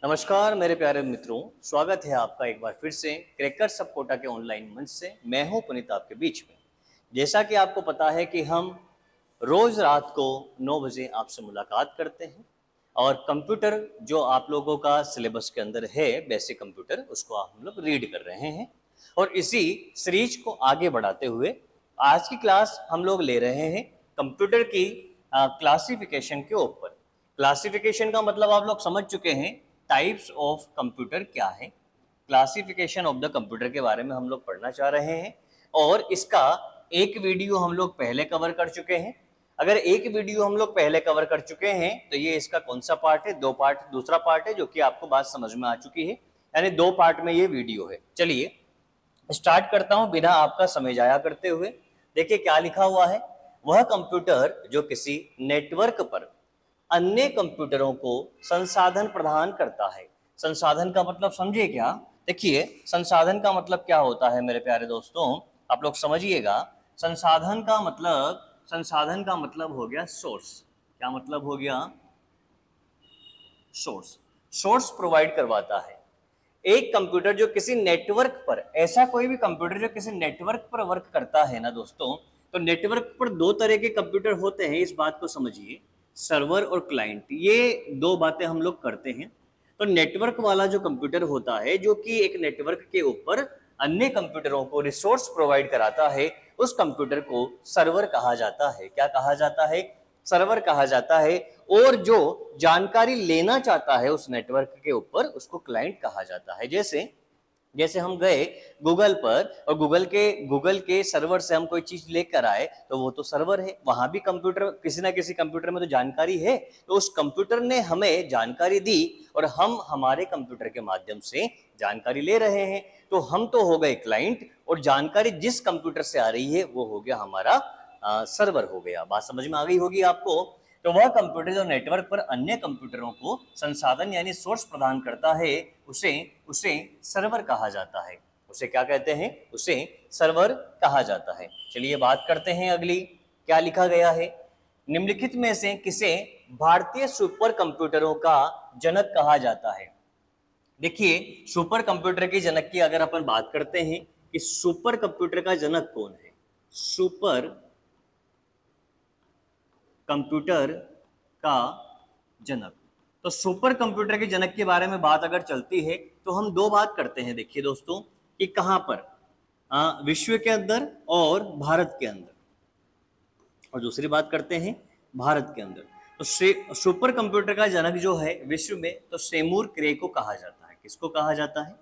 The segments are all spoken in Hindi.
नमस्कार मेरे प्यारे मित्रों, स्वागत है आपका एक बार फिर से क्रैकर सब कोटा के ऑनलाइन मंच से। मैं हूं पुनीत आपके बीच में। जैसा कि आपको पता है कि हम रोज रात को 9 बजे आपसे मुलाकात करते हैं और कंप्यूटर जो आप लोगों का सिलेबस के अंदर है, बेसिक कंप्यूटर, उसको हम लोग रीड कर रहे हैं। और इसी सीरीज को आगे बढ़ाते हुए आज की क्लास हम लोग ले रहे हैं कंप्यूटर की क्लासिफिकेशन के ऊपर। क्लासिफिकेशन का मतलब आप लोग समझ चुके हैं, टाइप्स ऑफ कंप्यूटर क्या है। क्लासिफिकेशन ऑफ द कंप्यूटर के बारे में हम लोग पढ़ना चाह रहे हैं और इसका एक वीडियो हम लोग पहले कवर कर चुके हैं। अगर एक वीडियो हम लोग पहले कवर कर चुके हैं तो ये इसका कौन सा पार्ट है? दो पार्ट, दूसरा पार्ट है जो कि आपको बात समझ में आ चुकी है, यानी दो पार्ट में ये वीडियो है। चलिए स्टार्ट करता हूं बिना आपका समय जाया करते हुए। देखिए क्या लिखा हुआ है। वह कंप्यूटर जो किसी नेटवर्क पर अन्य कंप्यूटरों को संसाधन प्रदान करता है। संसाधन का मतलब समझिए क्या? देखिए संसाधन का मतलब क्या होता है मेरे प्यारे दोस्तों, आप लोग समझिएगा। संसाधन का मतलब हो गया सोर्स। क्या मतलब हो गया? सोर्स। सोर्स प्रोवाइड करवाता है। एक कंप्यूटर जो किसी नेटवर्क पर, ऐसा कोई भी कंप्यूटर जो किसी नेटवर्क पर वर्क करता है ना दोस्तों, तो नेटवर्क पर दो तरह के कंप्यूटर होते हैं, इस बात को समझिए, सर्वर और क्लाइंट। ये दो बातें हम लोग करते हैं। तो नेटवर्क वाला जो कंप्यूटर होता है, जो कि एक नेटवर्क के ऊपर अन्य कंप्यूटरों को रिसोर्स प्रोवाइड कराता है, उस कंप्यूटर को सर्वर कहा जाता है। क्या कहा जाता है? सर्वर कहा जाता है। और जो जानकारी लेना चाहता है उस नेटवर्क के ऊपर, उसको क्लाइंट कहा जाता है। जैसे जैसे हम गए गूगल पर और गूगल के सर्वर से हम कोई चीज लेकर आए, तो वो तो सर्वर है। वहां भी कंप्यूटर, किसी ना किसी कंप्यूटर में तो जानकारी है, तो उस कंप्यूटर ने हमें जानकारी दी और हम हमारे कंप्यूटर के माध्यम से जानकारी ले रहे हैं। तो हम तो हो गए क्लाइंट और जानकारी जिस कंप्यूटर से आ रही है वो हो गया हमारा सर्वर हो गया। बात समझ में आ गई होगी आपको। तो वह कंप्यूटर जो नेटवर्क पर अन्य कंप्यूटरों को संसाधन यानी सोर्स प्रदान करता है, उसे उसे सर्वर कहा जाता है। उसे क्या कहते हैं? उसे सर्वर कहा जाता है। चलिए बात करते हैं अगली। क्या लिखा गया है? निम्नलिखित में से किसे भारतीय सुपर कंप्यूटरों का जनक कहा जाता है? देखिए सुपर कंप्यूटर के जनक की अगर अपन बात करते हैं कि सुपर कंप्यूटर का जनक कौन है, सुपर कंप्यूटर का जनक, तो सुपर कंप्यूटर के जनक के बारे में बात अगर चलती है तो हम दो बात करते हैं। देखिए दोस्तों कि कहां पर, विश्व के अंदर और भारत के अंदर, और दूसरी बात करते हैं भारत के अंदर। तो सुपर कंप्यूटर का जनक जो है विश्व में, तो सेमूर क्रे को कहा जाता है। किसको कहा जाता है?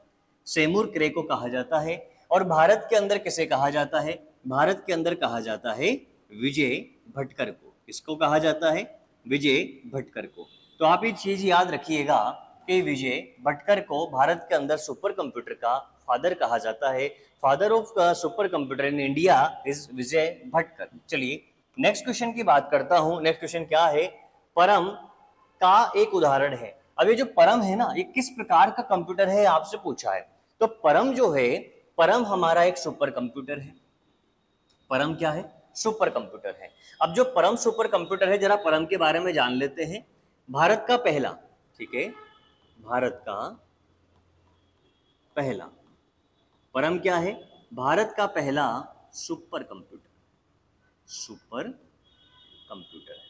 सेमूर क्रे को कहा जाता है। और भारत के अंदर किसे कहा जाता है? भारत के अंदर कहा जाता है विजय भटकर को। किसको कहा जाता है? विजय भटकर को। तो आप ये चीज याद रखिएगा कि विजय भटकर को भारत के अंदर सुपर कंप्यूटर का फादर कहा जाता है। Father of super computer in India is Vijay Bhatkar. चलिए नेक्स्ट क्वेश्चन की बात करता हूं। नेक्स्ट क्वेश्चन क्या है? परम का एक उदाहरण है। अब ये जो परम है ना, ये किस प्रकार का कंप्यूटर है आपसे पूछा है। तो परम जो है, परम हमारा एक सुपर कंप्यूटर है। परम क्या है? सुपर कंप्यूटर है। अब जो परम सुपर कंप्यूटर है, जरा परम के बारे में जान लेते हैं। भारत का पहला, ठीक है, भारत का पहला परम क्या है? भारत का पहला सुपर कंप्यूटर, सुपर कंप्यूटर है।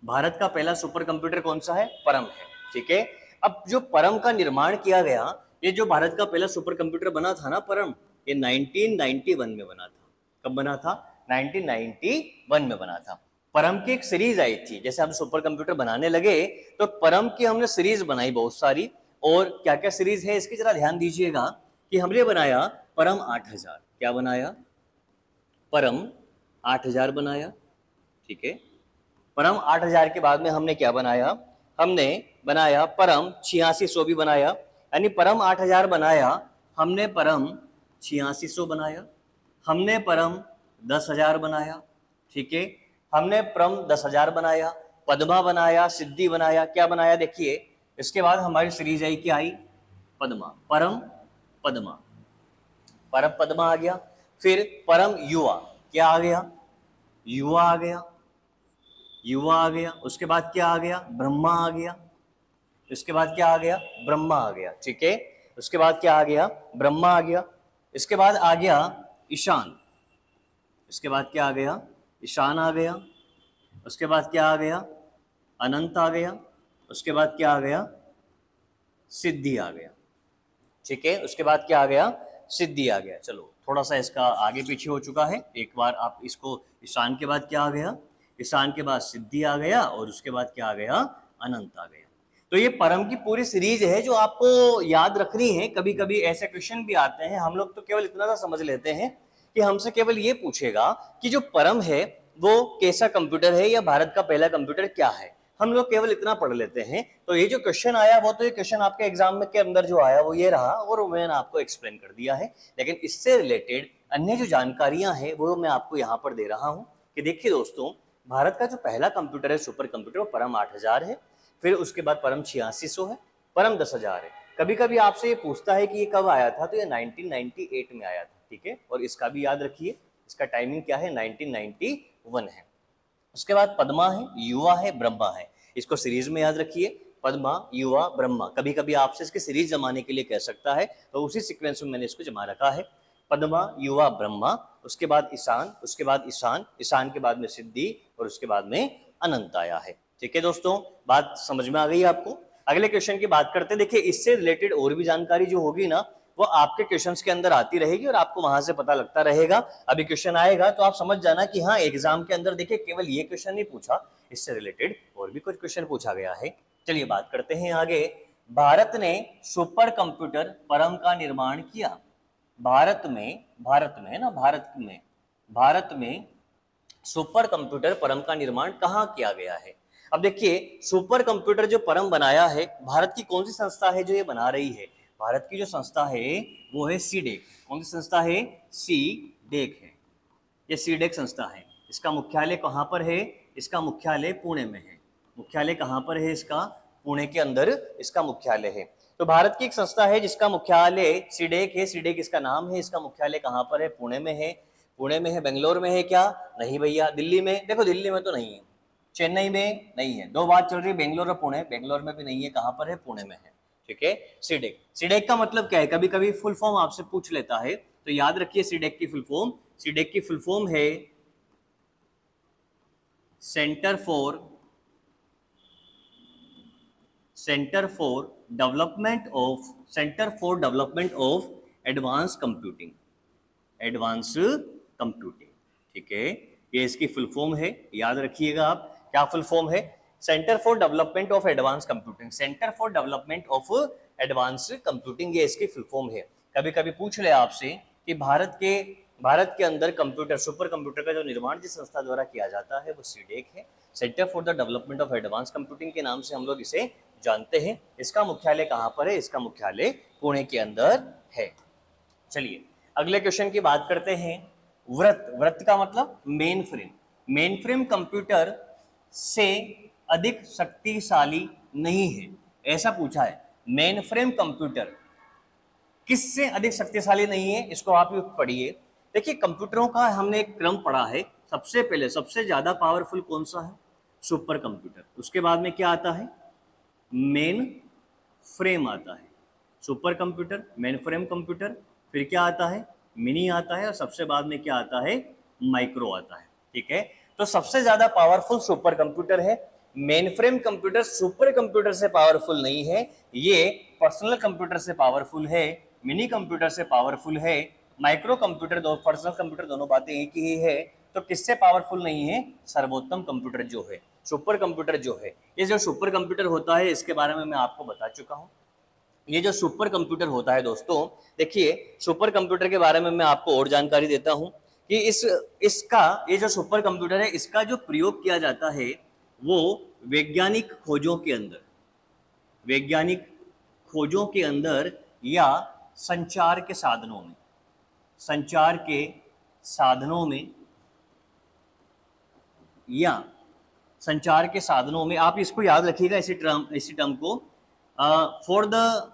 भारत का पहला सुपर कंप्यूटर कौन सा है? परम है। ठीक है। अब जो परम का निर्माण किया गया, ये जो भारत का पहला सुपर कंप्यूटर बना था ना परम, ये 1991 में बना था। कब बना था? 1991 में बना था। परम की एक सीरीज आई थी। जैसे हम सुपर कंप्यूटर बनाने लगे तो परम की हमने सीरीज बनाई बहुत सारी। और क्या क्या सीरीज है इसकी जरा ध्यान दीजिएगा कि हमने बनाया परम 8000। क्या बनाया? परम 8000 बनाया। ठीक है। परम 8000 के बाद में हमने क्या बनाया? हमने बनाया परम 8600 भी बनाया। यानी परम 8000 बनाया, हमने परम 8600 बनाया, हमने परम 10,000 बनाया। ठीक है। हमने परम 10,000 बनाया, पद्मा बनाया, सिद्धि बनाया। क्या बनाया? देखिए इसके बाद हमारी सीरीज आई, क्या आई? पद्मा, परम पद्मा, परम पद्मा आ गया। फिर परम युवा, क्या आ गया? युवा आ गया, युवा आ गया। उसके बाद क्या आ गया? ब्रह्मा आ गया। इसके बाद क्या आ गया, ब्रह्मा आ गया, ठीक है। उसके बाद क्या आ गया, ब्रह्मा आ गया। इसके बाद आ गया ईशान, इसके बाद क्या आ गया, ईशान आ गया। उसके बाद क्या आ गया, अनंत आ गया। उसके बाद क्या आ गया, सिद्धि आ गया, ठीक है। उसके बाद क्या आ गया, सिद्धि आ गया। चलो थोड़ा सा इसका आगे पीछे हो चुका है, एक बार आप इसको, ईशान के बाद क्या आ गया, ईशान के बाद सिद्धि आ गया, और उसके बाद क्या आ गया, अनंत आ गया। तो ये परम की पूरी सीरीज है जो आपको याद रखनी है। कभी कभी ऐसे क्वेश्चन भी आते हैं, हम लोग तो केवल इतना सा समझ लेते हैं कि हमसे केवल ये पूछेगा कि जो परम है वो कैसा कंप्यूटर है या भारत का पहला कंप्यूटर क्या है, हम लोग केवल इतना पढ़ लेते हैं। तो ये जो क्वेश्चन आया वो तो ये क्वेश्चन आपके एग्जाम में के अंदर जो आया वो ये रहा, और मैंने आपको एक्सप्लेन कर दिया है। लेकिन इससे रिलेटेड अन्य जो जानकारियां हैं वो मैं आपको यहाँ पर दे रहा हूँ कि देखिए दोस्तों, भारत का जो पहला कंप्यूटर है सुपर कंप्यूटर, वो परम 8000 है। फिर उसके बाद परम 8600 है, परम 10,000 है। कभी कभी आपसे ये पूछता है कि ये कब आया था, तो ये 1998 में आया था, ठीक है। और इसका भी याद रखिए, इसका टाइमिंग क्या है, 1991 है। उसके बाद पद्मा है, युवा है, ब्रह्मा है। इसको सीरीज में याद रखिए, पद्मा, युवा, ब्रह्मा। कभी कभी आपसे इसके सीरीज जमाने के लिए कह सकता है, तो उसी सीक्वेंस में मैंने इसको जमा रखा है, पद्मा, युवा, ब्रह्मा। उसके बाद ईशान, उसके बाद ईशान, ईशान के बाद में सिद्धि, और उसके बाद में अनंत आया है, ठीक है दोस्तों। बात समझ में आ गई आपको। अगले क्वेश्चन की बात करते हैं। देखिए इससे रिलेटेड और भी जानकारी जो होगी ना, वो आपके क्वेश्चंस के अंदर आती रहेगी और आपको वहां से पता लगता रहेगा। अभी क्वेश्चन आएगा तो आप समझ जाना कि हाँ, एग्जाम के अंदर देखिए केवल ये क्वेश्चन नहीं पूछा, इससे रिलेटेड और भी कुछ क्वेश्चन पूछा गया है। चलिए बात करते हैं आगे। भारत ने सुपर कंप्यूटर परम का निर्माण किया। भारत में है ना, भारत में सुपर कंप्यूटर परम का निर्माण कहाँ किया गया है। अब देखिए, सुपर कंप्यूटर जो परम बनाया है, भारत की कौन सी संस्था है जो ये बना रही है, भारत की जो संस्था है वो है सीडेक। कौन सी संस्था है, सीडेक है, ये सीडेक संस्था है। इसका मुख्यालय कहाँ पर है, इसका मुख्यालय पुणे में है। मुख्यालय कहाँ पर है इसका, पुणे के अंदर इसका मुख्यालय है। तो भारत की एक संस्था है जिसका मुख्यालय सीडेक है, सीडेक इसका नाम है। इसका मुख्यालय कहाँ पर है, पुणे में है। पुणे में है, बेंगलोर में है क्या, नहीं भैया। दिल्ली में, देखो दिल्ली में तो नहीं है, चेन्नई में नहीं है। दो बात चल रही है, बेंगलोर और पुणे। बेंगलोर में भी नहीं है, कहाँ पर है, पुणे में है, ठीक है। सीडेक, सीडेक का मतलब क्या है, कभी कभी फुल फॉर्म आपसे पूछ लेता है, तो याद रखिए सीडेक की फुल फॉर्म, सीडेक की फुल फॉर्म है centre for development of advance computing, ठीक है। ये इसकी फुल फॉर्म है, याद रखिएगा आप। क्या फुल फॉर्म है, centre for development of advance computing, centre for development of advance computing, ये इसकी फुल फॉर्म है। कभी कभी पूछ ले आपसे कि भारत के अंदर कंप्यूटर, सुपर कंप्यूटर का जो निर्माण जिस संस्था द्वारा किया जाता है वो सीडेक है, centre for the development of advance computing के नाम से हम लोग इसे जानते हैं। इसका मुख्यालय कहाँ पर है, इसका मुख्यालय पुणे के अंदर है। चलिए अगले क्वेश्चन की बात करते हैं। व्रत का मतलब मेन फ्रेम कंप्यूटर से अधिक शक्तिशाली नहीं है, ऐसा पूछा है। मेन फ्रेम कंप्यूटर किससे अधिक शक्तिशाली नहीं है, इसको आप पढ़िए। देखिए कंप्यूटरों का हमने एक क्रम पढ़ा है। सबसे पहले सबसे ज्यादा पावरफुल कौन सा है, सुपर कंप्यूटर। उसके बाद में क्या आता है, मेन फ्रेम आता है। Super computer, main frame computer, फिर क्या आता है, मिनी आता है, और सबसे बाद में क्या आता है, माइक्रो आता है, ठीक है। तो सबसे ज्यादा पावरफुल सुपर कंप्यूटर है। Main frame computer super computer से पावरफुल नहीं है, ये पर्सनल कंप्यूटर से पावरफुल है, मिनी कंप्यूटर से पावरफुल है। माइक्रो कंप्यूटर, दो पर्सनल कंप्यूटर दोनों बातें एक ही है। तो किससे पावरफुल नहीं है, सर्वोत्तम कंप्यूटर जो है, सुपर कंप्यूटर जो है। ये जो सुपर कंप्यूटर होता है इसके बारे में मैं आपको बता चुका हूं। ये जो सुपर कंप्यूटर होता है दोस्तों, देखिए सुपर कंप्यूटर के बारे में मैं आपको और जानकारी देता हूं कि इसका ये जो सुपर कंप्यूटर है, इसका जो प्रयोग किया जाता है वो वैज्ञानिक खोजों के अंदर या संचार के साधनों में आप इसको याद रखिएगा, इसी टर्म को, फॉर द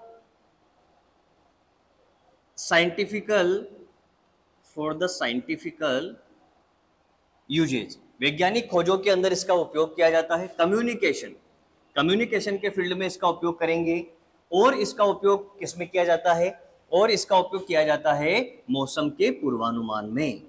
साइंटिफिकल यूजेज, वैज्ञानिक खोजों के अंदर इसका उपयोग किया जाता है। कम्युनिकेशन के फील्ड में इसका उपयोग करेंगे, और इसका उपयोग किस में किया जाता है, और इसका उपयोग किया जाता है मौसम के पूर्वानुमान में।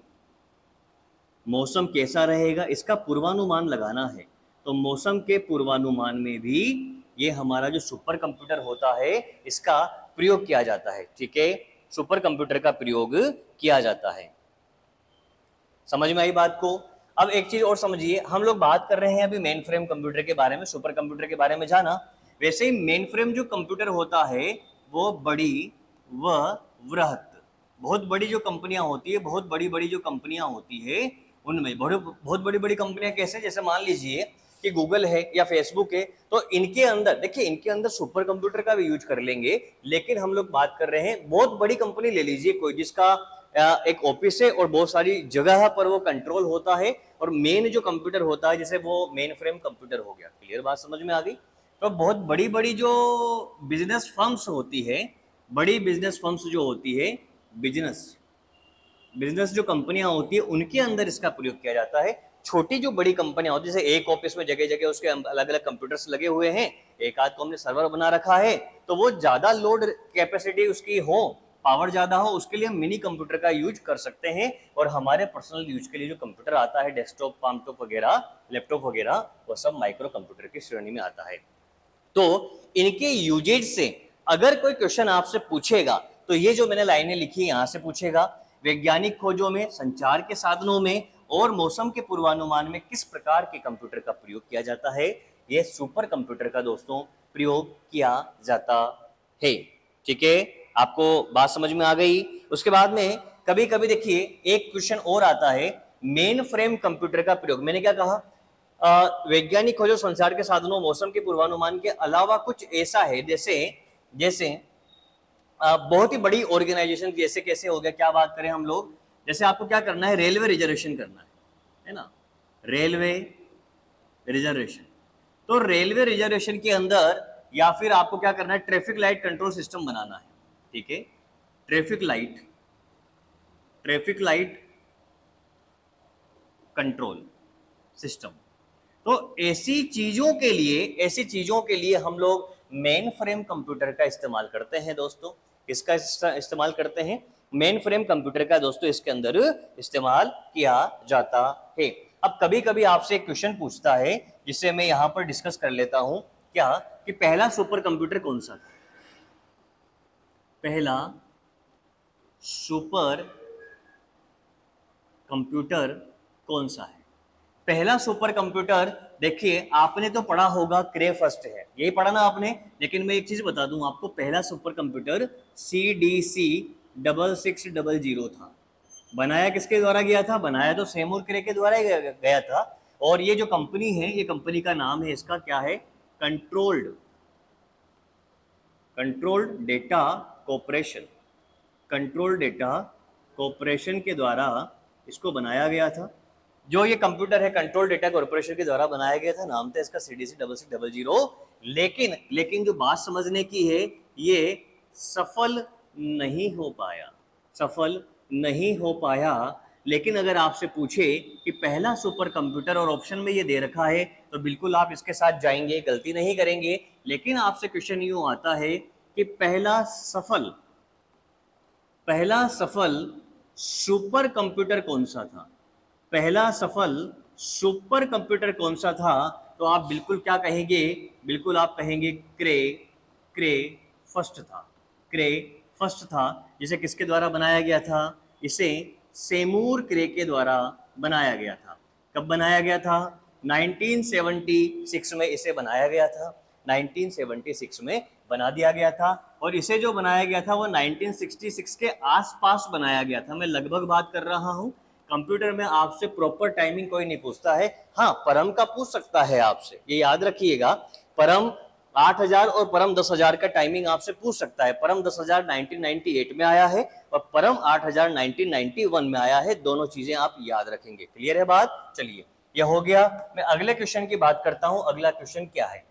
मौसम कैसा रहेगा इसका पूर्वानुमान लगाना है, तो मौसम के पूर्वानुमान में भी ये हमारा जो सुपर कंप्यूटर होता है इसका प्रयोग किया जाता है। ठीक है, सुपर कंप्यूटर का प्रयोग किया जाता है। समझ में आई बात को? अब एक चीज और समझिए, हम लोग बात कर रहे हैं अभी मेन फ्रेम कंप्यूटर के बारे में, सुपर कंप्यूटर के बारे में जाना। वैसे ही मेन फ्रेम जो कंप्यूटर होता है वो बड़ी व वृहत, बहुत बड़ी जो कंपनियां होती है, बहुत बड़ी बड़ी जो कंपनियां होती है उनमें बहुत बड़ी बड़ी कंपनियां कैसे, जैसे मान लीजिए कि गूगल है या फेसबुक है, तो इनके अंदर देखिए, इनके अंदर सुपर कंप्यूटर का भी यूज कर लेंगे, लेकिन हम लोग बात कर रहे हैं बहुत बड़ी कंपनी ले लीजिए कोई, जिसका एक ऑफिस है और बहुत सारी जगह पर वो कंट्रोल होता है, और मेन जो कंप्यूटर होता है जैसे वो मेन फ्रेम कंप्यूटर हो गया। क्लियर बात समझ में आ गई? तो बहुत बड़ी बड़ी जो बिजनेस फर्म्स होती है, बड़ी बिजनेस फर्म्स जो होती है, बिजनेस जो कंपनियां होती है उनके अंदर इसका प्रयोग किया जाता है। छोटी जो बड़ी कंपनियां होती है, जैसे एक ऑफिस में जगह जगह उसके अलग अलग कंप्यूटर्स लगे हुए हैं, एक आध को हमने सर्वर बना रखा है, तो वो ज्यादा लोड कैपेसिटी उसकी हो, पावर ज्यादा हो, उसके लिए हम मिनी कंप्यूटर का यूज कर सकते हैं। और हमारे पर्सनल यूज के लिए जो कंप्यूटर आता है, डेस्कटॉप, पामटॉप वगैरह, लैपटॉप वगैरह, वो सब माइक्रो कंप्यूटर की श्रेणी में आता है। तो इनके यूजेज से अगर कोई क्वेश्चन आपसे पूछेगा तो ये जो मैंने लाइनें लिखी यहां से पूछेगा, वैज्ञानिक खोजों में, संचार के साधनों में और मौसम के पूर्वानुमान में किस प्रकार के कंप्यूटर का प्रयोग किया जाता है, ये सुपर कंप्यूटर का दोस्तों प्रयोग किया जाता है। ठीक है, आपको बात समझ में आ गई? उसके बाद में कभी कभी देखिए एक क्वेश्चन और आता है, मेन फ्रेम कंप्यूटर का प्रयोग, मैंने क्या कहा, वैज्ञानिक खोजों, संचार के साधनों, मौसम के पूर्वानुमान के अलावा कुछ ऐसा है, जैसे बहुत ही बड़ी ऑर्गेनाइजेशन, जैसे कैसे हो गया, क्या बात करें हम लोग, जैसे आपको क्या करना है, रेलवे रिजर्वेशन करना है ना, रेलवे रिजर्वेशन। तो रेलवे रिजर्वेशन के अंदर या फिर आपको क्या करना है, ट्रैफिक लाइट कंट्रोल सिस्टम बनाना है। ठीक है, ट्रैफिक लाइट कंट्रोल सिस्टम। तो ऐसी चीजों के लिए हम लोग मेन फ्रेम कंप्यूटर का इस्तेमाल करते हैं दोस्तों। किसका इस्तेमाल करते हैं? मेन फ्रेम कंप्यूटर का दोस्तों इसके अंदर इस्तेमाल किया जाता है। अब कभी कभी आपसे एक क्वेश्चन पूछता है जिसे मैं यहां पर डिस्कस कर लेता हूं, क्या कि पहला सुपर कंप्यूटर कौन सा था? पहला सुपर कंप्यूटर कौन सा है? पहला सुपर कंप्यूटर, देखिए आपने तो पढ़ा होगा क्रे फर्स्ट है, यही पढ़ा ना आपने, लेकिन मैं एक चीज बता दूं आपको, पहला सुपर कंप्यूटर CDC 6600 था। बनाया किसके द्वारा गया था? बनाया तो सेमूर क्रे के द्वारा ही गया था। और ये जो कंपनी है, ये कंपनी का नाम है, इसका क्या है, controlled data corporation, controlled data corporation के द्वारा इसको बनाया गया था। जो ये कंप्यूटर है कंट्रोल डेटा कॉर्पोरेशन के द्वारा बनाया गया था, नाम था इसका CDC 6600। लेकिन जो बात समझने की है, ये सफल नहीं हो पाया। लेकिन अगर आपसे पूछे कि पहला सुपर कंप्यूटर, और ऑप्शन में ये दे रखा है, तो बिल्कुल आप इसके साथ जाएंगे, गलती नहीं करेंगे। लेकिन आपसे क्वेश्चन यूं आता है कि पहला सफल सुपर कंप्यूटर कौन सा था? पहला सफल सुपर कंप्यूटर कौन सा था? तो आप बिल्कुल क्या कहेंगे? बिल्कुल आप कहेंगे क्रे फर्स्ट था। जिसे किसके द्वारा बनाया गया था? इसे सेमूर क्रे के द्वारा बनाया गया था। कब बनाया गया था? 1976 में इसे बनाया गया था। 1976 में बना दिया गया था। और इसे जो बनाया गया था वो 1966 के आसपास बनाया गया था। मैं लगभग बात कर रहा हूं। कंप्यूटर में आपसे प्रॉपर टाइमिंग कोई नहीं पूछता है, हाँ परम का पूछ सकता है आपसे, ये याद रखिएगा। परम 8000 और परम 10000 का टाइमिंग आपसे पूछ सकता है। परम 10000 1998 में आया है और परम 8000 1991 में आया है। दोनों चीजें आप याद रखेंगे। क्लियर है बात? चलिए यह हो गया। मैं अगले क्वेश्चन की बात करता हूं। अगला क्वेश्चन क्या है?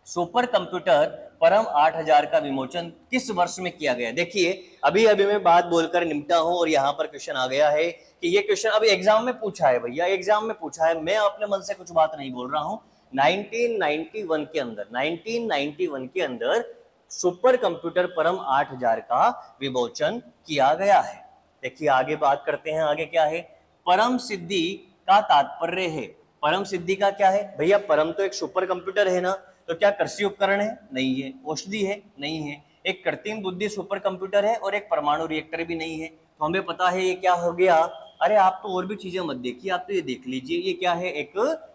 सुपर कंप्यूटर परम 8000 का विमोचन किस वर्ष में किया गया? देखिए अभी मैं बात बोलकर निपटा हूं और यहाँ पर क्वेश्चन आ गया है कि ये क्वेश्चन अभी एग्जाम में पूछा है भैया, एग्जाम में पूछा है। मैं अपने मन से कुछ बात नहीं बोल रहा हूं, 1991 के अंदर 1991 के अंदर सुपर कंप्यूटर परम 8000 का विमोचन किया गया है। देखिए आगे बात करते हैं, आगे क्या है, परम सिद्धि का तात्पर्य है। परम सिद्धि का क्या है भैया, परम तो एक सुपर कंप्यूटर है ना, तो क्या कृषि उपकरण है? नहीं है। औषधि है? नहीं है। एक कृत्रिम बुद्धि सुपर कंप्यूटर है और एक परमाणु रिएक्टर भी नहीं है। तो हमें पता है ये क्या हो गया। अरे आप तो और भी चीजें मत देखिए, आप तो ये देख लीजिए, ये क्या है, एक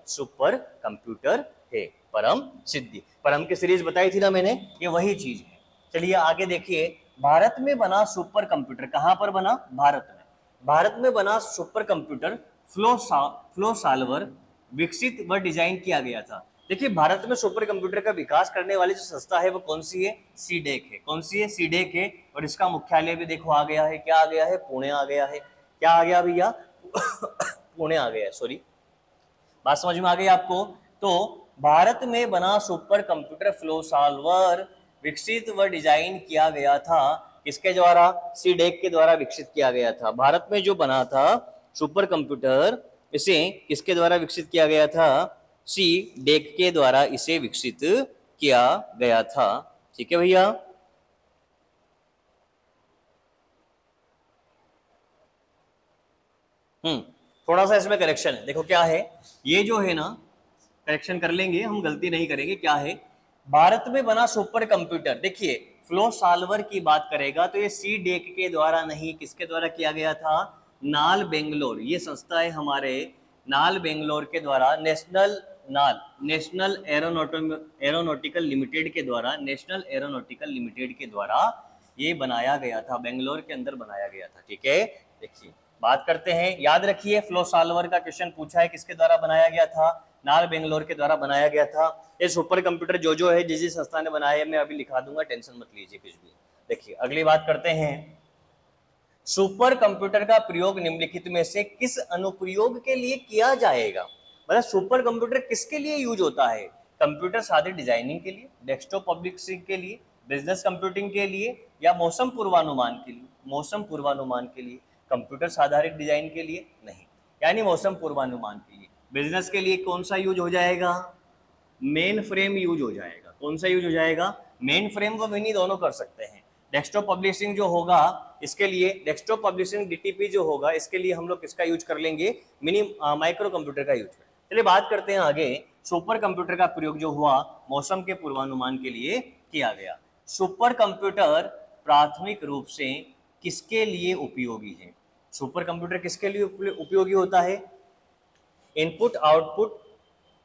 सुपर कंप्यूटर है परम सिद्धि। परम की सीरीज बताई थी ना मैंने, ये वही चीज है। चलिए आगे देखिए, भारत में बना सुपर कंप्यूटर, कहां पर बना, भारत में। भारत में बना सुपर कंप्यूटर फ्लो सॉल्वर विकसित व डिजाइन किया गया था। देखिए भारत में सुपर कंप्यूटर का विकास करने वाली जो संस्था है वो कौन सी है, सीडेक है। कौन सी है, सीडेक है। और इसका मुख्यालय भी देखो आ गया है, क्या आ गया है, पुणे आ गया है। क्या आ गया भैया पुणे आ गया है, सॉरी। बात समझ में आ गई आपको। तो भारत में बना सुपर कंप्यूटर फ्लो सॉल्वर विकसित व डिजाइन किया गया था, किसके द्वारा, सीडेक के द्वारा विकसित किया गया था। भारत में जो बना था सुपर कंप्यूटर, इसे किसके द्वारा विकसित किया गया था, सीडेक के द्वारा इसे विकसित किया गया था। ठीक है भैया। थोड़ा सा इसमें करेक्शन है, देखो क्या है, ये जो है ना, करेक्शन कर लेंगे हम, गलती नहीं करेंगे। क्या है, भारत में बना सुपर कंप्यूटर, देखिए फ्लो सॉल्वर की बात करेगा तो ये सीडेक के द्वारा नहीं, किसके द्वारा किया गया था, नाल बेंगलोर, ये संस्था है हमारे नाल बेंगलोर के द्वारा, नेशनल एरोनॉटिकल लिमिटेड के द्वारा, नेशनल एरोनॉटिकल लिमिटेड के द्वारा ये बनाया गया था, बेंगलोर के अंदर बनाया गया था। ठीक है, देखिए बात करते हैं, याद रखिए फ्लो सॉल्वर का क्वेश्चन पूछा है, किसके द्वारा बनाया गया था, नाल बेंगलोर के द्वारा बनाया गया था। ये सुपर कंप्यूटर जो है जिस संस्था ने बनाया है मैं अभी लिखा दूंगा, टेंशन मत लीजिए कुछ भी। देखिए अगली बात करते हैं, सुपर कंप्यूटर का प्रयोग निम्नलिखित में से किस अनुप्रयोग के लिए किया जाएगा। मतलब सुपर कंप्यूटर किसके लिए यूज होता है, कंप्यूटर सादे डिजाइनिंग के लिए, डेस्कटॉप पब्लिशिंग के लिए, बिजनेस कंप्यूटिंग के लिए, या मौसम पूर्वानुमान के लिए। मौसम पूर्वानुमान के लिए, कंप्यूटर साधारण डिजाइन के लिए नहीं, यानी मौसम पूर्वानुमान के लिए। बिजनेस के लिए कौन सा यूज हो जाएगा, मेन फ्रेम यूज हो जाएगा। कौन सा यूज हो जाएगा, मेन फ्रेम व मिनी दोनों कर सकते हैं। डेस्कटॉप पब्लिशिंग जो होगा इसके लिए, डेस्कटॉप पब्लिशिंग डीटीपी जो होगा इसके लिए हम लोग किसका यूज कर लेंगे, मिनी माइक्रो कंप्यूटर का यूज कर। चलिए बात करते हैं आगे, सुपर कंप्यूटर का प्रयोग जो हुआ मौसम के पूर्वानुमान के लिए किया गया। सुपर कंप्यूटर प्राथमिक रूप से किसके लिए उपयोगी है, सुपर कंप्यूटर किसके लिए उपयोगी होता है, इनपुट आउटपुट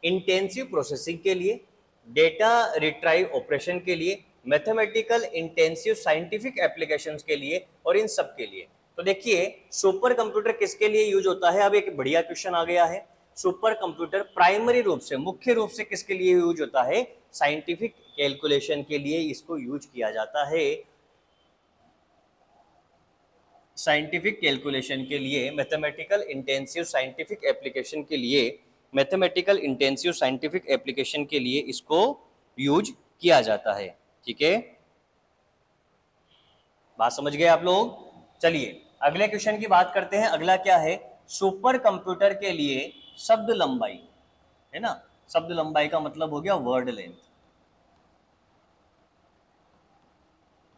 इंटेंसिव प्रोसेसिंग के लिए, डेटा रिट्राइव ऑपरेशन के लिए, मैथमेटिकल इंटेंसिव साइंटिफिक एप्लीकेशंस के लिए, और इन सब के लिए। तो देखिए सुपर कंप्यूटर किसके लिए यूज होता है, अब एक बढ़िया क्वेश्चन आ गया है। सुपर कंप्यूटर प्राइमरी रूप से, मुख्य रूप से किसके लिए यूज होता है, साइंटिफिक कैलकुलेशन के लिए इसको यूज किया जाता है। साइंटिफिक कैलकुलेशन के लिए, मैथमेटिकल इंटेंसिव साइंटिफिक एप्लीकेशन के लिए, मैथमेटिकल इंटेंसिव साइंटिफिक एप्लीकेशन के लिए इसको यूज किया जाता है। ठीक है, बात समझ गए आप लोग। चलिए अगले क्वेश्चन की बात करते हैं। अगला क्या है, सुपर कंप्यूटर के लिए शब्द लंबाई, है ना, शब्द लंबाई का मतलब हो गया वर्ड लेंथ।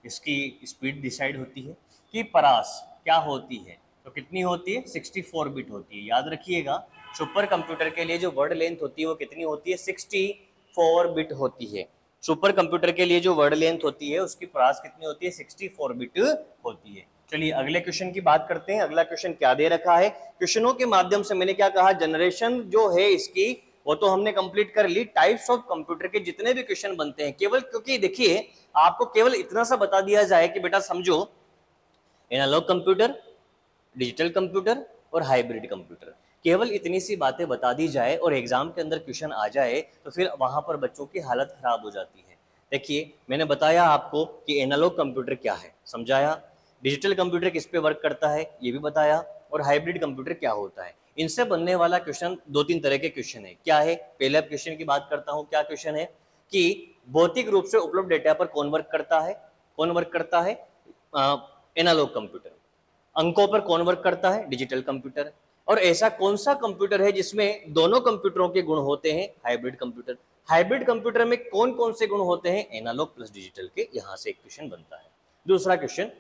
इसकी स्पीड डिसाइड होती है कि परास क्या होती है, तो कितनी होती है, 64 बिट होती है। याद रखिएगा सुपर कंप्यूटर के लिए जो वर्ड लेंथ होती है वो कितनी होती है, 64 बिट होती है। सुपर कंप्यूटर के लिए जो वर्ड लेंथ होती है उसकी परास कितनी होती है, 64 बिट होती है। चलिए अगले क्वेश्चन की बात करते हैं। अगला क्वेश्चन क्या दे रखा है, क्वेश्चनों के माध्यम से मैंने क्या कहा, जनरेशन जो है इसकी वो तो हमने कंप्लीट कर ली। टाइप्स ऑफ कंप्यूटर के जितने भी क्वेश्चन बनते हैं, केवल क्योंकि देखिए आपको केवल इतना सा बता दिया जाए कि बेटा समझो एनालॉग कंप्यूटर, डिजिटल कंप्यूटर और हाइब्रिड कंप्यूटर, केवल इतनी सी बातें बता दी जाए और एग्जाम के अंदर क्वेश्चन आ जाए तो फिर वहां पर बच्चों की हालत खराब हो जाती है। देखिए मैंने बताया आपको कि एनालॉग कंप्यूटर क्या है, समझाया, डिजिटल कंप्यूटर किस पे वर्क करता है ये भी बताया, और हाइब्रिड कंप्यूटर क्या होता है। इनसे बनने वाला क्वेश्चन दो तीन तरह के क्वेश्चन है। क्या है, पहले क्वेश्चन की बात करता हूं, क्या क्वेश्चन है कि भौतिक रूप से उपलब्ध डेटा पर कौन वर्क करता है, कौन वर्क करता है, एनालॉग कंप्यूटर। अंकों पर कौन वर्क करता है, डिजिटल कंप्यूटर। और ऐसा कौन सा कंप्यूटर है जिसमें दोनों कंप्यूटरों के गुण होते हैं? Hybrid computer. हाइब्रिड कंप्यूटर में कौन कौन से गुण होते हैं? एनालॉग प्लस डिजिटल के। यहां से एक क्वेश्चन बनता है। दूसरा क्वेश्चन,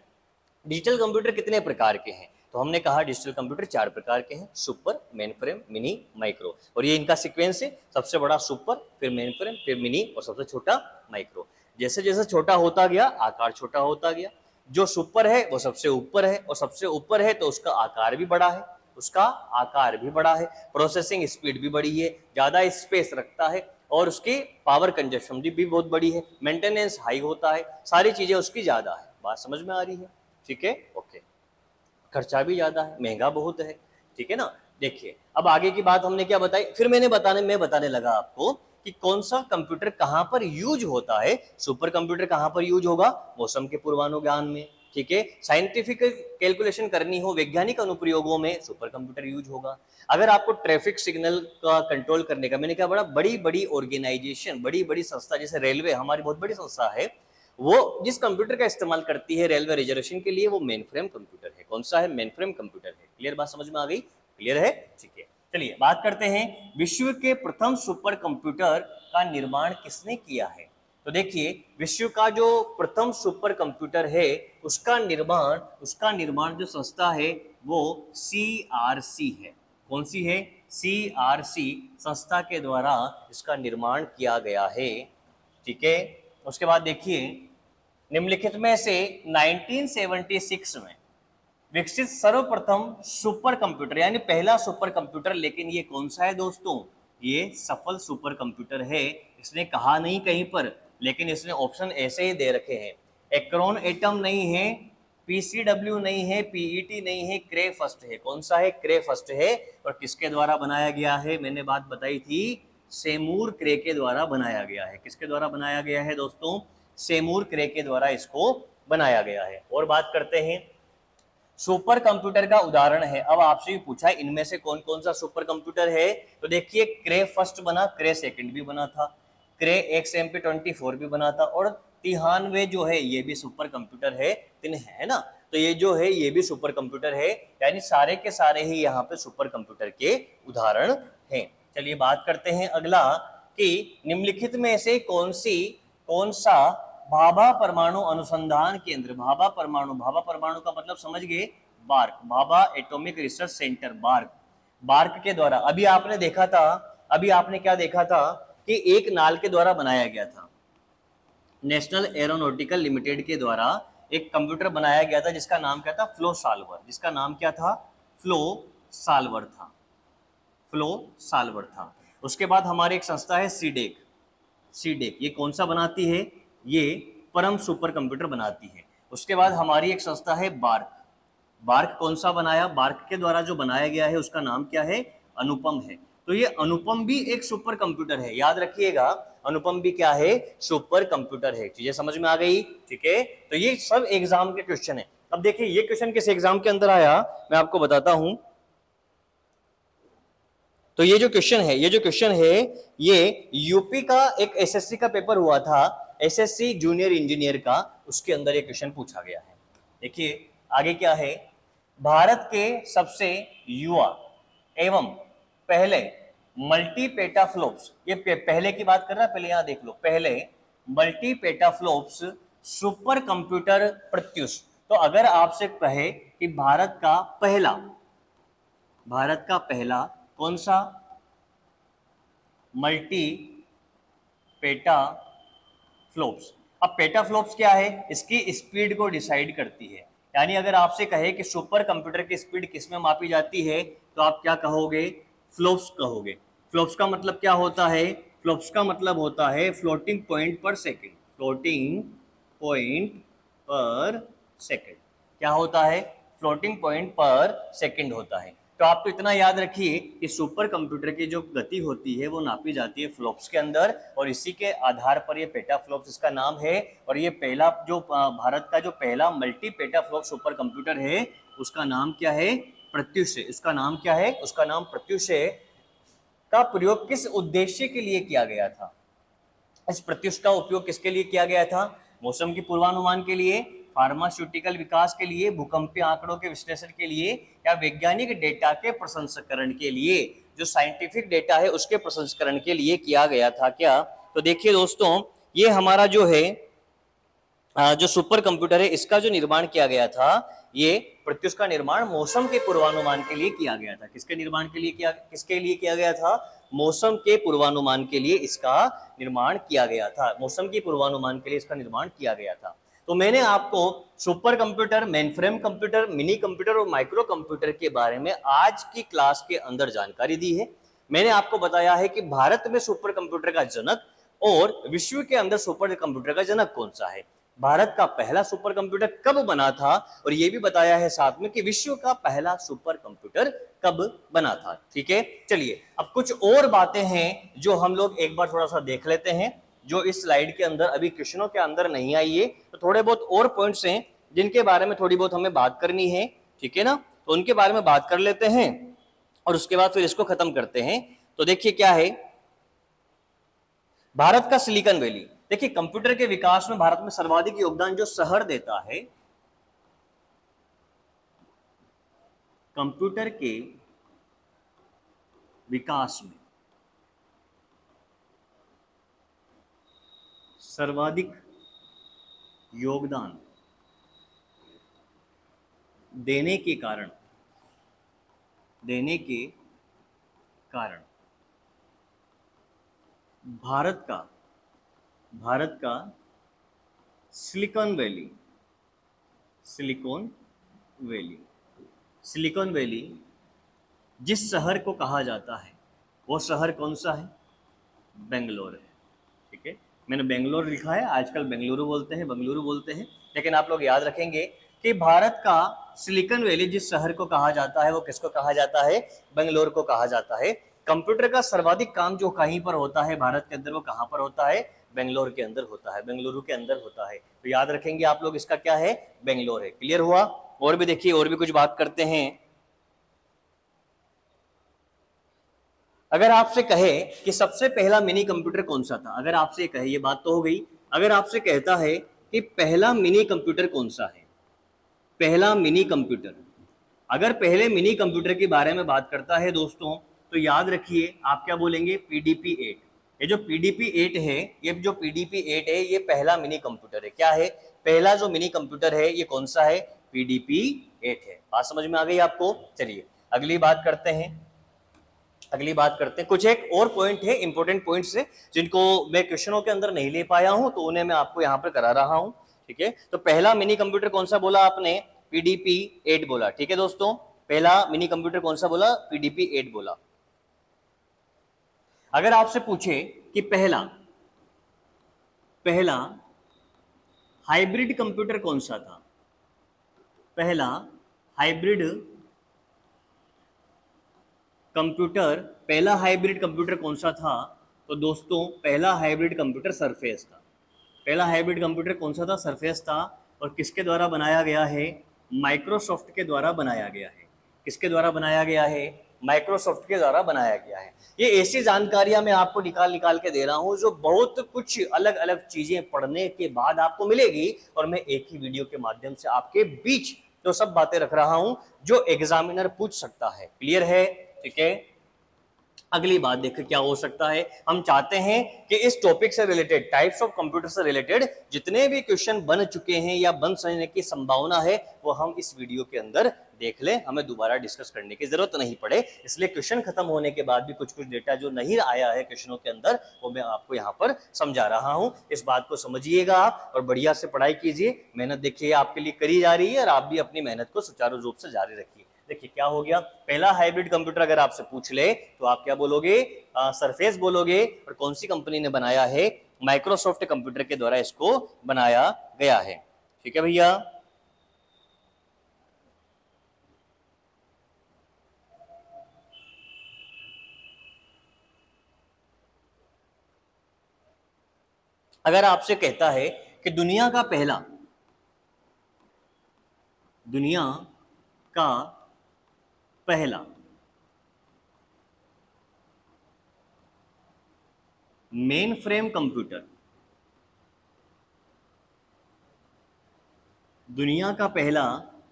डिजिटल कंप्यूटर कितने प्रकार के हैं? तो हमने कहा डिजिटल कंप्यूटर 4 प्रकार के हैं, सुपर, मेनफ्रेम, मिनी, माइक्रो। और ये इनका सीक्वेंस है, सबसे बड़ा सुपर, फिर मेनफ्रेम, फिर मिनी और सबसे छोटा माइक्रो। जैसे जैसे छोटा होता गया आकार छोटा होता गया। जो सुपर है वो सबसे ऊपर है, और सबसे ऊपर है तो उसका आकार भी बड़ा है, उसका आकार भी बड़ा है, प्रोसेसिंग स्पीड भी बड़ी है, ज्यादा स्पेस रखता है, और उसकी पावर कंजप्शन भी बहुत बड़ी है, मेंटेनेंस हाई होता है, सारी चीजें उसकी ज्यादा है। बात समझ में आ रही है? ठीक है, ओके। खर्चा भी ज्यादा है, महंगा बहुत है, ठीक है ना। देखिए अब आगे की बात हमने क्या बताई, फिर मैं बताने लगा आपको कि कौन सा कंप्यूटर कहां पर यूज होता है। सुपर कंप्यूटर कहां पर यूज होगा? मौसम के पूर्वानुमान में, ठीक है। साइंटिफिक कैलकुलेशन करनी हो, वैज्ञानिक अनुप्रयोगों में सुपर कंप्यूटर यूज होगा। अगर आपको ट्रैफिक सिग्नल का कंट्रोल करने का, मैंने कहा बड़ी बड़ी ऑर्गेनाइजेशन, बड़ी बड़ी संस्था, जैसे रेलवे हमारी बहुत बड़ी संस्था है, वो जिस कंप्यूटर का इस्तेमाल करती है रेलवे रिजर्वेशन के लिए, वो मेन फ्रेम कंप्यूटर है। कौन सा है? मेन फ्रेम कंप्यूटर है। क्लियर बात समझ में आ गई? क्लियर है, ठीक है। चलिए बात करते हैं, विश्व के प्रथम सुपर कंप्यूटर का निर्माण किसने किया है? तो देखिए विश्व का जो प्रथम सुपर कंप्यूटर है उसका निर्माण जो संस्था है वो CRC है। कौन सी है? CRC संस्था के द्वारा इसका निर्माण किया गया है, ठीक है। उसके बाद देखिए, निम्नलिखित में से 1976 में विकसित सर्वप्रथम सुपर कंप्यूटर, यानी पहला सुपर कंप्यूटर, लेकिन ये कौन सा है दोस्तों? ये सफल सुपर कंप्यूटर है। इसने कहा नहीं कहीं पर, लेकिन इसने ऑप्शन ऐसे ही दे रखे हैं। एक्रोन एटम नहीं है, PCW नहीं है, PET नहीं है, क्रे फर्स्ट है। कौन सा है? क्रे फर्स्ट है। और किसके द्वारा बनाया गया है? मैंने बात बताई थी, सेमूर क्रे के द्वारा बनाया गया है। किसके द्वारा बनाया गया है दोस्तों? सेमूर क्रे के द्वारा इसको बनाया गया है। और बात करते हैं, सुपर कंप्यूटर का उदाहरण है। अब आपसे भी पूछा है इनमें से कौन कौन सा सुपर कंप्यूटर है, तो देखिए क्रे फर्स्ट बना, क्रे सेकंड भी बना था, क्रे XMP24 भी बना था, और तिहानवे जो है ये भी सुपर कंप्यूटर है। तीन है ना, तो ये जो है ये भी सुपर कंप्यूटर है, यानी सारे के सारे ही यहाँ पे सुपर कंप्यूटर के उदाहरण हैं। चलिए बात करते हैं अगला, कि निम्नलिखित में से कौन सा भाभा परमाणु अनुसंधान केंद्र, भाभा परमाणु का मतलब समझ गए, BARC, Bhabha Atomic Research Centre, BARC के द्वारा। अभी आपने क्या देखा था कि एक नाल के द्वारा बनाया गया था, नेशनल एरोनॉटिकल लिमिटेड के द्वारा एक कंप्यूटर बनाया गया था जिसका नाम क्या था? फ्लो साल्वर था। उसके बाद हमारी एक संस्था है सीडेक, ये कौन सा बनाती है? ये परम सुपर कंप्यूटर बनाती है। उसके बाद हमारी एक संस्था है बार्क कौन सा बनाया? बार्क के द्वारा जो बनाया गया है उसका नाम क्या है? अनुपम है। तो ये अनुपम भी एक सुपर कंप्यूटर है, याद रखिएगा, अनुपम भी क्या है? सुपर कंप्यूटर है। चीजें समझ में आ गई, ठीक है। तो ये सब एग्जाम के क्वेश्चन है। अब देखिए ये क्वेश्चन किस एग्जाम के अंदर आया, मैं आपको बताता हूं। तो ये जो क्वेश्चन है ये यूपी का एक एसएससी का पेपर हुआ था, एसएससी जूनियर इंजीनियर का, उसके अंदर ये क्वेश्चन पूछा गया है। देखिए आगे क्या है, भारत के सबसे युवा एवं पहले मल्टी पेटाफ्लोप्स, ये पहले की बात कर रहा है, पहले यहां देख लो, पहले मल्टी पेटाफ्लोप्स सुपर कंप्यूटर प्रत्युष। तो अगर आपसे कहे कि भारत का पहला कौन सा मल्टी पेटाफ्लोप्स। अब पेटाफ्लोप्स क्या है? इसकी स्पीड को डिसाइड करती है। यानी अगर आपसे कहे कि सुपर कंप्यूटर की स्पीड किस में मापी जाती है, तो आप क्या कहोगे? फ्लोप्स कहोगे। फ्लोप्स का मतलब क्या होता है? फ्लोप्स का मतलब होता है फ्लोटिंग पॉइंट पर सेकेंड। क्या होता है? फ्लोटिंग पॉइंट पर सेकेंड होता है। तो आप तो इतना याद रखिए कि सुपर कंप्यूटर की जो गति होती है वो नापी जाती है फ्लोप्स के अंदर, और इसी के आधार पर ये पेटाफ्लोप्स इसका नाम है। और ये पहला जो भारत का जो पहला मल्टी पेटाफ्लोप सुपर कंप्यूटर है उसका नाम क्या है? प्रत्युष। उसका नाम क्या है? उसका नाम प्रत्युष है। का प्रयोग किस उद्देश्य के लिए किया गया था? इस प्रत्युष का उपयोग किसके लिए किया गया था? मौसम की पूर्वानुमान के लिए, फार्मास्यूटिकल विकास के लिए, भूकंपीय आंकड़ों के विश्लेषण के लिए, या वैज्ञानिक डेटा के प्रसंस्करण के लिए, जो साइंटिफिक डेटा है उसके प्रसंस्करण के लिए किया गया था क्या? तो देखिए दोस्तों, ये हमारा जो है जो सुपर कंप्यूटर है इसका जो निर्माण किया गया था, ये प्रत्युष का निर्माण मौसम के पूर्वानुमान के लिए किया गया था। किसके निर्माण के लिए किसके लिए किया गया था? मौसम के पूर्वानुमान के लिए इसका निर्माण किया गया था। मौसम के पूर्वानुमान के लिए इसका निर्माण किया गया था। तो मैंने आपको super computer, mainframe computer, mini computer और माइक्रो कंप्यूटर के बारे में आज की क्लास के अंदर जानकारी दी है। मैंने आपको बताया है कि भारत में सुपर कंप्यूटर का जनक और विश्व के अंदर सुपर कंप्यूटर का जनक कौन सा है, भारत का पहला सुपर कंप्यूटर कब बना था, और यह भी बताया है साथ में कि विश्व का पहला सुपर कंप्यूटर कब बना था। ठीक है, चलिए अब कुछ और बातें हैं जो हम लोग एक बार थोड़ा सा देख लेते हैं, जो इस स्लाइड के अंदर अभी क्वेश्चनों के अंदर नहीं आई है। तो थोड़े बहुत और पॉइंट्स हैं जिनके बारे में थोड़ी बहुत हमें बात करनी है, ठीक है ना, तो उनके बारे में बात कर लेते हैं और उसके बाद फिर इसको खत्म करते हैं। तो देखिए क्या है, भारत का सिलिकॉन वैली। देखिए कंप्यूटर के विकास में भारत में सर्वाधिक योगदान जो शहर देता है, कंप्यूटर के विकास में सर्वाधिक योगदान देने के कारण भारत का सिलिकॉन वैली जिस शहर को कहा जाता है वो शहर कौन सा है? बेंगलोर है। ठीक है, मैंने बेंगलोर लिखा है, आजकल बेंगलुरु बोलते हैं, लेकिन आप लोग याद रखेंगे कि भारत का सिलिकॉन वैली जिस शहर को कहा जाता है वो किसको कहा जाता है? बेंगलोर को कहा जाता है। कंप्यूटर का सर्वाधिक काम जो कहीं पर होता है भारत के अंदर, वो कहां पर होता है? बेंगलोर के अंदर होता है, बेंगलुरु के अंदर होता है। तो याद रखेंगे आप लोग, इसका क्या है? बेंगलोर है। क्लियर हुआ? और भी देखिए, और भी कुछ बात करते हैं। अगर आपसे कहे कि सबसे पहला मिनी कंप्यूटर कौन सा था, अगर आपसे कहे, ये बात तो हो गई, अगर आपसे कहता है कि पहला मिनी कंप्यूटर कौन सा है, पहला मिनी कंप्यूटर, अगर पहले मिनी कंप्यूटर के बारे में बात करता है दोस्तों, तो याद रखिए आप क्या बोलेंगे? PDP-8। ये जो PDP-8 है, ये जो PDP-8 है, ये पहला मिनी कंप्यूटर है। क्या है? पहला जो मिनी कंप्यूटर है ये कौन सा है? PDP-8 है। बात समझ में आ गई आपको? चलिए अगली बात करते हैं। कुछ एक और पॉइंट है, इंपॉर्टेंट पॉइंट्स है, जिनको मैं क्वेश्चनों के अंदर नहीं ले पाया हूं, तो उन्हें मैं आपको यहां पर करा रहा हूं। ठीक है, तो पहला मिनी कंप्यूटर कौन सा बोला आपने? PDP-8 बोला। ठीक है दोस्तों, पहला मिनी कंप्यूटर कौन सा बोला? PDP-8 बोला। अगर आपसे पूछे कि पहला हाइब्रिड कंप्यूटर कौन सा था, पहला हाइब्रिड कंप्यूटर कौन सा था, तो दोस्तों पहला हाइब्रिड कंप्यूटर सरफेस था। पहला हाइब्रिड कंप्यूटर कौन सा था? सरफेस था। और किसके द्वारा बनाया गया है? माइक्रोसॉफ्ट के द्वारा बनाया गया है। किसके द्वारा बनाया गया है? माइक्रोसॉफ्ट के द्वारा बनाया गया है। ये ऐसी जानकारियां मैं आपको निकाल के दे रहा हूं जो बहुत कुछ अलग अलग चीजें पढ़ने के बाद आपको मिलेगी, और मैं एक ही वीडियो के माध्यम से आपके बीच तो सब बातें रख रहा हूं जो एग्जामिनर पूछ सकता है। क्लियर है? ठीक है, अगली बात देखिए क्या हो सकता है। हम चाहते हैं कि इस टॉपिक से रिलेटेड, टाइप्स ऑफ कंप्यूटर से रिलेटेड जितने भी क्वेश्चन बन चुके हैं या बन सकने की संभावना है, वो हम इस वीडियो के अंदर देख लें, हमें दोबारा डिस्कस करने की जरूरत नहीं पड़े। इसलिए क्वेश्चन खत्म होने के बाद भी कुछ डेटा जो नहीं आया है क्वेश्चनों के अंदर, वो मैं आपको यहाँ पर समझा रहा हूँ। इस बात को समझिएगा आप और बढ़िया से पढ़ाई कीजिए। मेहनत देखिए आपके लिए करी जा रही है, और आप भी अपनी मेहनत को सुचारू रूप से जारी रखिए। देखिए क्या हो गया, पहला हाइब्रिड कंप्यूटर अगर आपसे पूछ ले तो आप क्या बोलोगे? सरफेस बोलोगे। और कौन सी कंपनी ने बनाया है? माइक्रोसॉफ्ट कंप्यूटर के द्वारा इसको बनाया गया है। ठीक है भैया, अगर आपसे कहता है कि दुनिया का पहला मेन फ्रेम कंप्यूटर दुनिया का पहला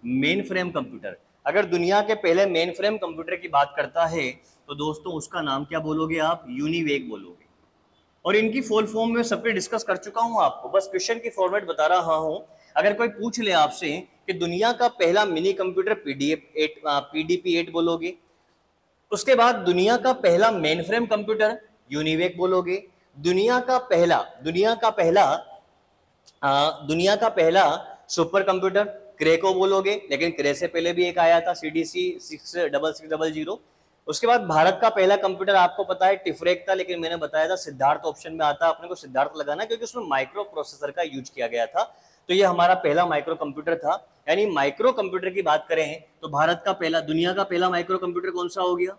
मेन फ्रेम कंप्यूटर। अगर दुनिया के पहले मेन फ्रेम कंप्यूटर की बात करता है तो दोस्तों उसका नाम क्या बोलोगे आप? यूनिवेक बोलोगे। और इनकी फुल फॉर्म में सब पे डिस्कस कर चुका हूं आपको, बस क्वेश्चन की फॉर्मेट बता रहा हूं। अगर कोई पूछ ले आपसे कि दुनिया का पहला मिनी कंप्यूटर पीडीपी 8 बोलोगे। उसके बाद दुनिया का पहला मेन फ्रेम कंप्यूटर यूनिवेक बोलोगे। दुनिया का पहला सुपर कंप्यूटर क्रे को बोलोगे, लेकिन क्रे से पहले भी एक आया था सीडीसी 66600। उसके बाद भारत का पहला कंप्यूटर आपको पता है टिफरेक था, लेकिन मैंने बताया था सिद्धार्थ ऑप्शन में आता, अपने को सिद्धार्थ लगाना क्योंकि उसमें माइक्रो प्रोसेसर का यूज किया गया था। तो ये हमारा पहला माइक्रो कंप्यूटर था। यानी माइक्रो कंप्यूटर की बात करें तो भारत का पहला, दुनिया का पहला माइक्रो कंप्यूटर कौन सा हो गया?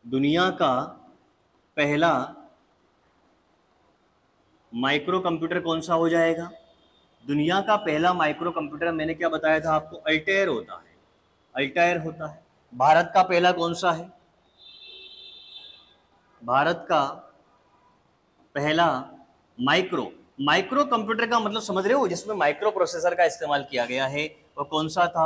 दुनिया का पहला माइक्रो कंप्यूटर कौन सा हो जाएगा? दुनिया का पहला माइक्रो कंप्यूटर मैंने क्या बताया था आपको? अल्टेयर होता है, अल्टेयर होता है। भारत का पहला कौन सा है? भारत का पहला माइक्रो माइक्रो कंप्यूटर का मतलब समझ रहे हो, जिसमें माइक्रो प्रोसेसर का इस्तेमाल किया गया है, वो कौन सा था?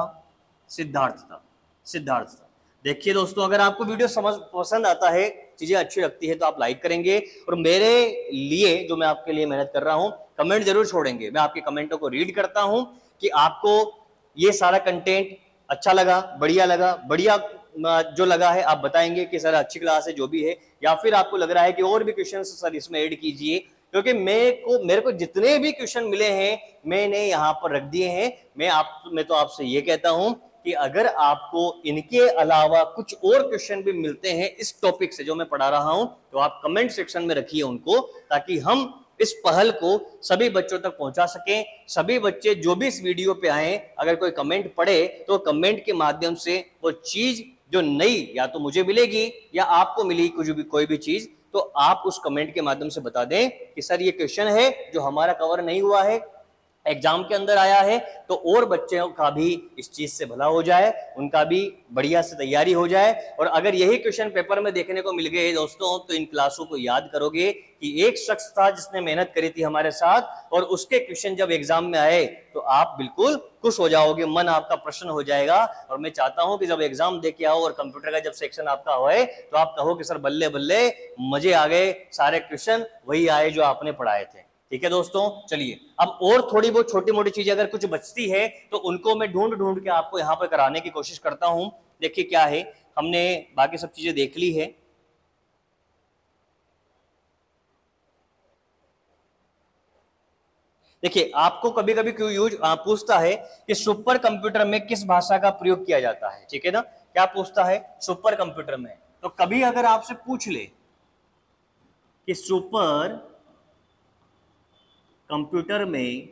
सिद्धार्थ था, सिद्धार्थ था। देखिए दोस्तों, अगर आपको वीडियो समझ पसंद आता है, चीजें अच्छी लगती है तो आप लाइक करेंगे, और मेरे लिए जो मैं आपके लिए मेहनत कर रहा हूं, कमेंट जरूर छोड़ेंगे। मैं आपके कमेंटों को रीड करता हूं कि आपको ये सारा कंटेंट अच्छा लगा, बढ़िया जो लगा है आप बताएंगे कि सर अच्छी क्लास है जो भी है, या फिर आपको लग रहा है कि और भी क्वेश्चन सर इसमें ऐड कीजिए, क्योंकि मेरे को जितने भी क्वेश्चन मिले हैं मैंने यहाँ पर रख दिए हैं। मैं तो आपसे ये कहता हूं कि अगर आपको इनके अलावा कुछ और क्वेश्चन भी मिलते हैं इस टॉपिक से जो मैं पढ़ा रहा हूं, तो आप कमेंट सेक्शन में रखिए उनको, ताकि हम इस पहल को सभी बच्चों तक पहुंचा सकें। सभी बच्चे जो भी इस वीडियो पे आए, अगर कोई कमेंट पढ़े तो कमेंट के माध्यम से वो चीज जो नई या तो मुझे मिलेगी या आपको मिली कोई भी चीज, तो आप उस कमेंट के माध्यम से बता दें कि सर ये क्वेश्चन है जो हमारा कवर नहीं हुआ है, एग्जाम के अंदर आया है, तो और बच्चों का भी इस चीज से भला हो जाए, उनका भी बढ़िया से तैयारी हो जाए। और अगर यही क्वेश्चन पेपर में देखने को मिल गए दोस्तों, तो इन क्लासों को याद करोगे कि एक शख्स था जिसने मेहनत करी थी हमारे साथ, और उसके क्वेश्चन जब एग्जाम में आए तो आप बिल्कुल खुश हो जाओगे, मन आपका प्रसन्न हो जाएगा। और मैं चाहता हूं कि जब एग्जाम दे के आओ और कंप्यूटर का जब सेक्शन आपका होए, तो आप कहो कि सर बल्ले बल्ले, मजे आ गए, सारे क्वेश्चन वही आए जो आपने पढ़ाए थे। ठीक है दोस्तों, चलिए अब और थोड़ी बहुत छोटी मोटी चीजें अगर कुछ बचती है तो उनको मैं ढूंढ के आपको यहां पर कराने की कोशिश करता हूं। देखिए क्या है, हमने बाकी सब चीजें देख ली है। देखिए आपको कभी कभी क्यों पूछता है कि सुपर कंप्यूटर में किस भाषा का प्रयोग किया जाता है, ठीक है ना? क्या पूछता है सुपर कंप्यूटर में? तो कभी अगर आपसे पूछ ले कि सुपर कंप्यूटर में,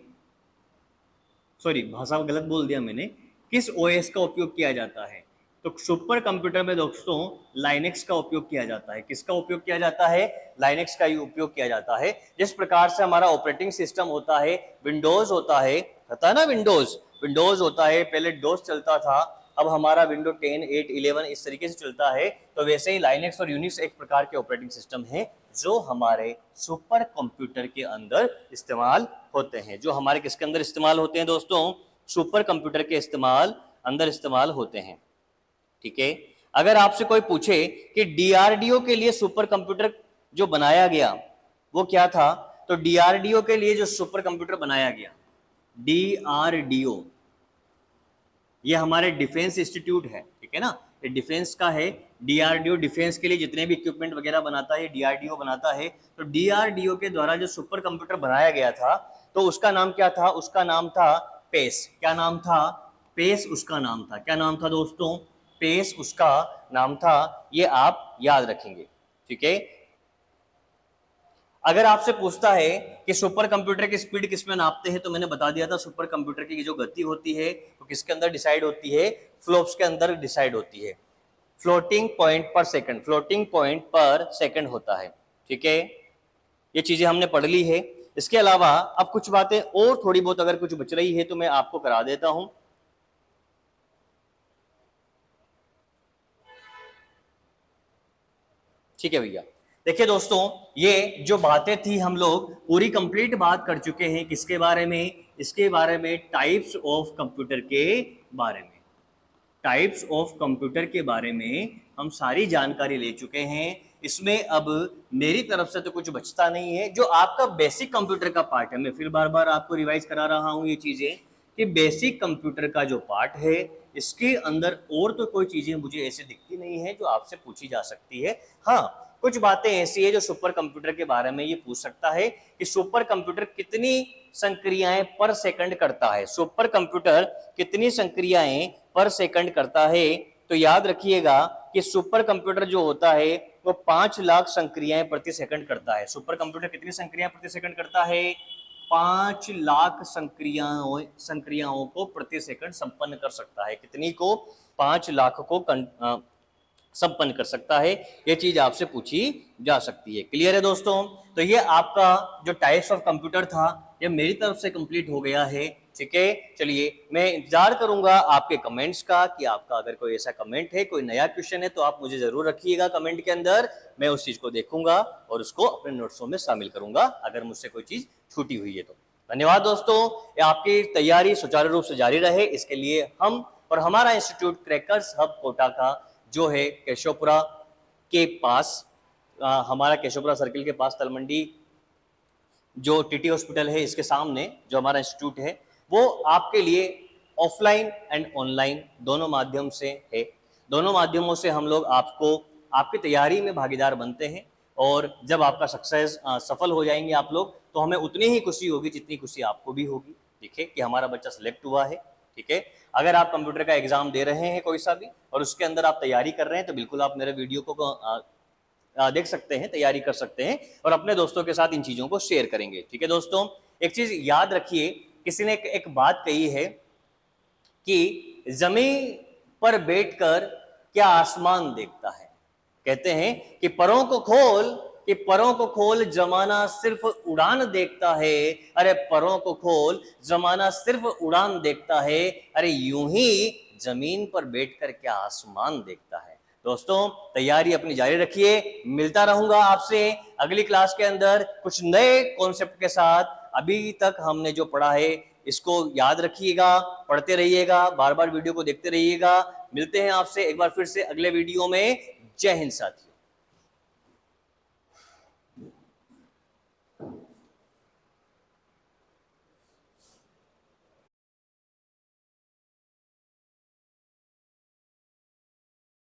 सॉरी भाषा गलत बोल दिया मैंने, किस ओएस का उपयोग किया जाता है, तो सुपर कंप्यूटर में दोस्तों लाइनेक्स का उपयोग किया जाता है। किसका उपयोग किया जाता है? लाइनेक्स का ही उपयोग किया जाता है। जिस प्रकार से हमारा ऑपरेटिंग सिस्टम होता है, विंडोज होता है ना, विंडोज होता है, पहले डोस चलता था, अब हमारा विंडो 10, 8, 11 इस तरीके से चलता है, तो वैसे ही लाइनेक्स और यूनिक्स एक प्रकार के ऑपरेटिंग सिस्टम है जो हमारे सुपर कंप्यूटर के अंदर इस्तेमाल होते हैं। जो हमारे किसके अंदर इस्तेमाल होते हैं दोस्तों? सुपर कंप्यूटर के अंदर इस्तेमाल होते हैं। ठीक है, अगर आपसे कोई पूछे कि डीआरडीओ के लिए सुपर कंप्यूटर जो बनाया गया वो क्या था, तो डीआरडीओ के लिए जो सुपर कंप्यूटर बनाया गया, डीआरडीओ, ये हमारे डिफेंस इंस्टीट्यूट है, ठीक है ना, ये डिफेंस का है। डीआरडीओ डिफेंस के लिए जितने भी इक्विपमेंट वगैरह बनाता है डीआरडीओ बनाता है। तो डीआरडीओ के द्वारा जो सुपर कंप्यूटर बनाया गया था, तो उसका नाम क्या था? उसका नाम था पेस। क्या नाम था? पेस उसका नाम था। क्या नाम था दोस्तों? पेस उसका नाम था। ये आप याद रखेंगे, ठीक है। अगर आपसे पूछता है कि सुपर कंप्यूटर की स्पीड किसमें नापते हैं, तो मैंने बता दिया था सुपर कंप्यूटर की जो गति होती है वो किसके अंदर डिसाइड होती है? फ्लॉप्स के अंदर डिसाइड होती है। फ्लोटिंग पॉइंट पर सेकंड, फ्लोटिंग पॉइंट पर सेकंड होता है, ठीक है। ये चीजें हमने पढ़ ली है। इसके अलावा अब कुछ बातें और थोड़ी बहुत अगर कुछ बच रही है तो मैं आपको करा देता हूं। ठीक है भैया, देखिए दोस्तों, ये जो बातें थी हम लोग पूरी कंप्लीट बात कर चुके हैं किसके बारे में, इसके बारे में टाइप्स ऑफ कंप्यूटर के बारे में। टाइप्स ऑफ कंप्यूटर के बारे में हम सारी जानकारी ले चुके हैं। इसमें अब मेरी तरफ से तो कुछ बचता नहीं है। जो आपका बेसिक कंप्यूटर का पार्ट है, मैं फिर बार बार आपको रिवाइज करा रहा हूं ये चीजें, कि बेसिक कंप्यूटर का जो पार्ट है इसके अंदर और तो कोई चीजें मुझे ऐसे दिखती नहीं है जो आपसे पूछी जा सकती है। हाँ, कुछ बातें ऐसी है जो सुपर कंप्यूटर के बारे में ये पूछ सकता है कि सुपर कंप्यूटर कितनी संक्रियाएं पर सेकंड करता है। सुपर कंप्यूटर कितनी संक्रियाएं पर सेकंड करता है? तो याद रखिएगा कि सुपर कंप्यूटर जो होता है वो 5 लाख संक्रियाएं प्रति सेकंड करता है। सुपर कंप्यूटर कितनी संक्रियाएं प्रति सेकंड करता है? 5 लाख संक्रियाओं को प्रति सेकंड संपन्न कर सकता है। कितनी को? 5 लाख को संपन्न कर सकता है। ये चीज आपसे पूछी जा सकती है। क्लियर है दोस्तों? तो ये आपका जो टाइप्स ऑफ कंप्यूटर था ये मेरी तरफ से कंप्लीट हो गया है। ठीक है, चलिए मैं इंतजार करूंगा आपके कमेंट्स का, कि आपका अगर कोई ऐसा कमेंट है, कोई नया क्वेश्चन है तो आप मुझे जरूर रखिएगा कमेंट के अंदर। मैं उस चीज को देखूंगा और उसको अपने नोट्सों में शामिल करूंगा अगर मुझसे कोई चीज छूटी हुई है तो। धन्यवाद दोस्तों, आपकी तैयारी सुचारू रूप से जारी रहे इसके लिए हम और हमारा इंस्टीट्यूट क्रैकर्स हब कोटा का जो है केशवपुरा के पास, हमारा केशवपुरा सर्किल के पास तलमंडी जो टीटी हॉस्पिटल है इसके सामने जो हमारा इंस्टीट्यूट है वो आपके लिए ऑफलाइन एंड ऑनलाइन दोनों माध्यम से है। दोनों माध्यमों से हम लोग आपको आपकी तैयारी में भागीदार बनते हैं और जब आपका सफल हो जाएंगे आप लोग तो हमें उतनी ही खुशी होगी जितनी खुशी आपको भी होगी। देखिए कि हमारा बच्चा सिलेक्ट हुआ है। ठीक है, अगर आप कंप्यूटर का एग्जाम दे रहे हैं कोई सा भी और उसके अंदर आप तैयारी कर रहे हैं तो बिल्कुल आप मेरे वीडियो को देख सकते हैं, तैयारी कर सकते हैं और अपने दोस्तों के साथ इन चीजों को शेयर करेंगे। ठीक है दोस्तों, एक चीज याद रखिए, किसी ने एक बात कही है कि जमीन पर बैठकर क्या आसमान देखता है। कहते हैं कि परों को खोल जमाना सिर्फ उड़ान देखता है। अरे परों को खोल जमाना सिर्फ उड़ान देखता है। अरे यूं ही जमीन पर बैठकर क्या आसमान देखता है। दोस्तों तैयारी अपनी जारी रखिए, मिलता रहूंगा आपसे अगली क्लास के अंदर कुछ नए कॉन्सेप्ट के साथ। अभी तक हमने जो पढ़ा है इसको याद रखिएगा, पढ़ते रहिएगा, बार बार वीडियो को देखते रहिएगा। मिलते हैं आपसे एक बार फिर से अगले वीडियो में। जय हिंद साथियों।